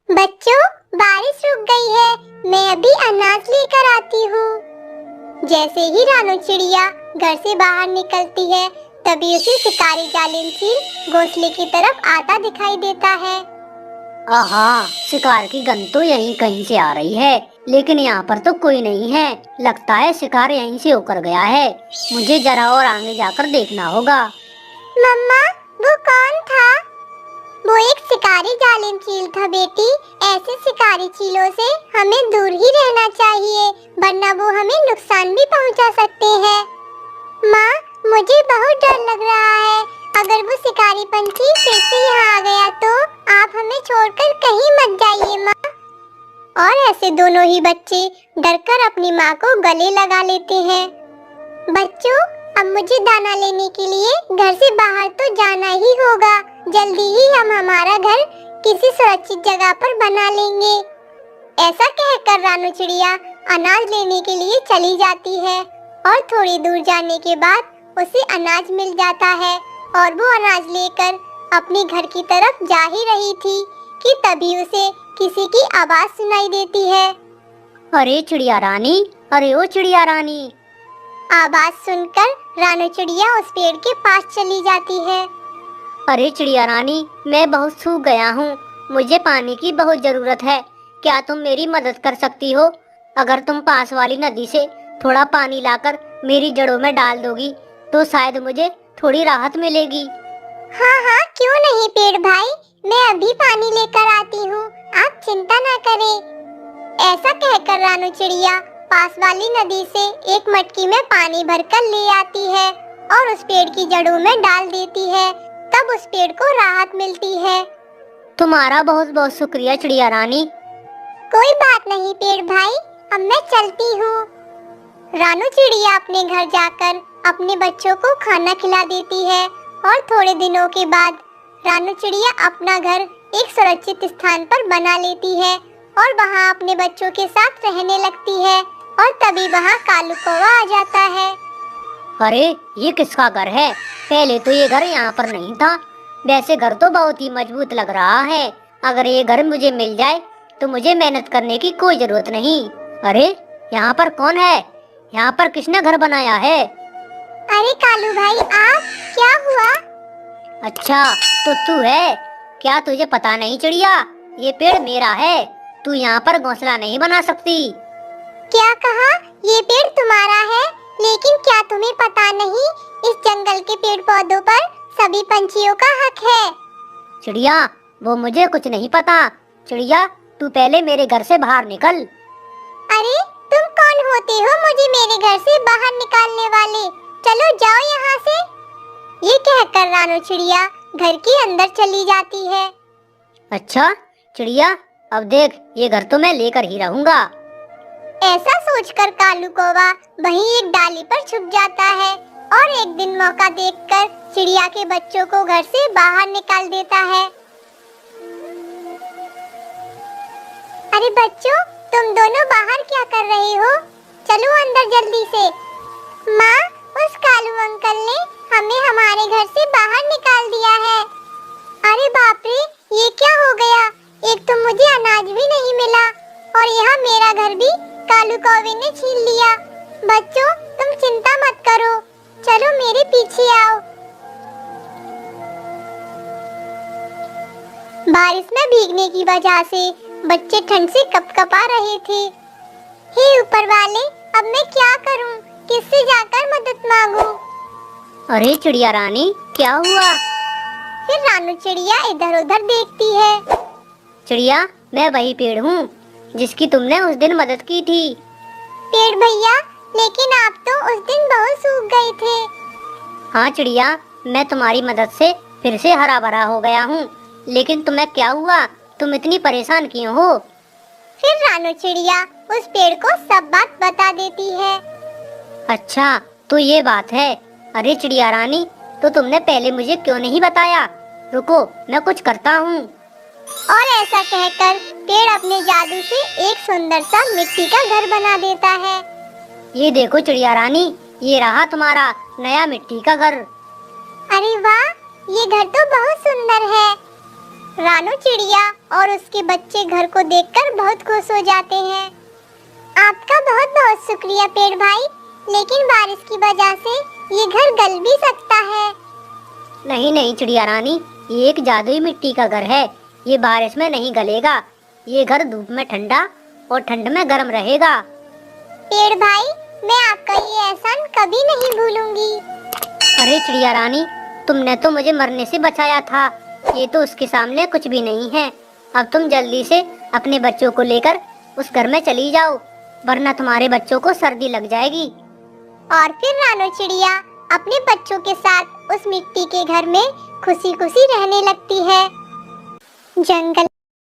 बच्चों, बारिश रुक गई है। मैं अभी अनाज लेकर आती हूँ। जैसे ही रानू चिड़िया घर से बाहर निकलती है, तभी उसे शिकारी जालिम चील घोंसले की तरफ आता दिखाई देता है। आहा, शिकार की गंध तो यहीं कहीं से आ रही है, लेकिन यहाँ पर तो कोई नहीं है। लगता है शिकार यहीं से होकर गया है। मुझे जरा और आगे जाकर देखना होगा। मम्मा, वो कौन था? वो एक शिकारी जालिम चील था बेटी। ऐसे शिकारी चीलों से हमें दूर ही रहना चाहिए, वरना वो हमें नुकसान भी पहुंचा सकते हैं। माँ, मुझे बहुत डर लग रहा है। अगर वो शिकारी पंछी फिर से यहाँ आ गया तो आप हमें छोड़कर कहीं मत जाइए माँ। और ऐसे दोनों ही बच्चे डरकर अपनी माँ को गले लगा लेते हैं। बच्चों, अब मुझे दाना लेने के लिए घर से बाहर तो जाना ही होगा। जल्दी ही हम हमारा घर किसी सुरक्षित जगह पर बना लेंगे। ऐसा कहकर रानू चिड़िया अनाज लेने के लिए चली जाती है और थोड़ी दूर जाने के बाद उसे अनाज मिल जाता है और वो अनाज लेकर अपने घर की तरफ जा ही रही थी कि तभी उसे किसी की आवाज सुनाई देती है। अरे चिड़िया रानी, अरे ओ चिड़िया रानी। आवाज सुनकर रानू चिड़िया उस पेड़ के पास चली जाती है। अरे चिड़िया रानी, मैं बहुत सूख गया हूँ। मुझे पानी की बहुत जरूरत है। क्या तुम मेरी मदद कर सकती हो? अगर तुम पास वाली नदी से थोड़ा पानी लाकर मेरी जड़ों में डाल दोगी तो शायद मुझे थोड़ी राहत मिलेगी। हाँ हाँ, क्यों नहीं पेड़ भाई, मैं अभी पानी लेकर आती हूँ, आप चिंता ना करें। ऐसा कहकर रानू चिड़िया पास वाली नदी से एक मटकी में पानी भरकर ले आती है और उस पेड़ की जड़ों में डाल देती है। तब उस पेड़ को राहत मिलती है। तुम्हारा बहुत बहुत शुक्रिया चिड़िया रानी। कोई बात नहीं पेड़ भाई, अब मैं चलती हूँ। रानू चिड़िया अपने घर जाकर अपने बच्चों को खाना खिला देती है और थोड़े दिनों के बाद रानू चिड़िया अपना घर एक सुरक्षित स्थान पर बना लेती है और वहाँ अपने बच्चों के साथ रहने लगती है। और तभी वहाँ कालू कौवा आ जाता है। अरे ये किसका घर है? पहले तो ये घर यहाँ पर नहीं था। वैसे घर तो बहुत ही मजबूत लग रहा है। अगर ये घर मुझे मिल जाए तो मुझे मेहनत करने की कोई जरूरत नहीं। अरे यहाँ पर कौन है? यहाँ पर किसने घर बनाया है? अरे कालू भाई, आप? क्या हुआ? अच्छा, तो तू है? क्या तुझे पता नहीं चिड़िया, ये पेड़ मेरा है। तू यहाँ पर घोंसला नहीं बना सकती। क्या कहा? ये पेड़ तुम्हारा है? लेकिन क्या तुम्हें पता नहीं, इस जंगल के पेड़ पौधों पर सभी पंछियों का हक है। चिड़िया, वो मुझे कुछ नहीं पता। चिड़िया, तू पहले मेरे घर से बाहर निकल। अरे तुम कौन होते हो मुझे मेरे घर से बाहर निकालने वाले? चलो जाओ यहाँ से। ये कहकर रानू चिड़िया घर के अंदर चली जाती है। अच्छा चिड़िया, अब देख, ये घर तो मैं लेकर ही रहूंगा। ऐसा सोचकर कालू कौवा वहीं एक डाली पर छुप जाता है और एक दिन मौका देखकर चिड़िया के बच्चों को घर से बाहर निकाल देता है। अरे बच्चों, तुम दोनों बाहर क्या कर रहे हो? चलो अंदर जल्दी से। माँ, उस कालू अंकल ने हमें हमारे घर से बाहर निकाल दिया है। अरे बाप रे, ये क्या हो गया? एक तो मुझे अनाज भी नहीं मिला और यहाँ मेरा घर भी कालू कौवे ने छीन लिया। बच्चों, तुम चिंता मत करो, चलो मेरे पीछे आओ। बारिश में भीगने की वजह से बच्चे ठंड से कपकपा रहे थे। हे ऊपर वाले, अब मैं क्या करूं? किससे जाकर मदद मांगूं? अरे चिड़िया रानी, क्या हुआ? फिर रानू चिड़िया इधर उधर देखती है। चिड़िया, मैं वही पेड़ हूँ जिसकी तुमने उस दिन मदद की थी। पेड़ भैया, लेकिन आप तो उस दिन बहुत सूख गए थे। हाँ चिड़िया, मैं तुम्हारी मदद से फिर से हरा भरा हो गया हूँ। लेकिन तुम्हें क्या हुआ? तुम इतनी परेशान क्यों हो? फिर रानू चिड़िया उस पेड़ को सब बात बता देती है। अच्छा, तो ये बात है। अरे चिड़िया रानी, तो तुमने पहले मुझे क्यों नहीं बताया? रुको, मैं कुछ करता हूँ। और ऐसा कहकर पेड़ अपने जादू से एक सुंदर सा मिट्टी का घर बना देता है। ये देखो चिड़िया रानी, ये रहा तुम्हारा नया मिट्टी का घर। अरे वाह, ये घर तो बहुत सुंदर है। रानू चिड़िया और उसके बच्चे घर को देखकर बहुत खुश हो जाते हैं। आपका बहुत बहुत शुक्रिया पेड़ भाई, लेकिन बारिश की वजह से ये घर गल भी सकता है। नहीं नहीं चिड़िया रानी, ये एक जादुई मिट्टी का घर है, ये बारिश में नहीं गलेगा। ये घर धूप में ठंडा और ठंड में गर्म रहेगा। पेड़ भाई, मैं आपका ये एहसान कभी नहीं भूलूंगी। अरे चिड़िया रानी, तुमने तो मुझे मरने से बचाया था, ये तो उसके सामने कुछ भी नहीं है। अब तुम जल्दी से अपने बच्चों को लेकर उस घर में चली जाओ, वरना तुम्हारे बच्चों को सर्दी लग जाएगी। और फिर रानो चिड़िया अपने बच्चों के साथ उस मिट्टी के घर में खुशी खुशी रहने लगती है। जंगल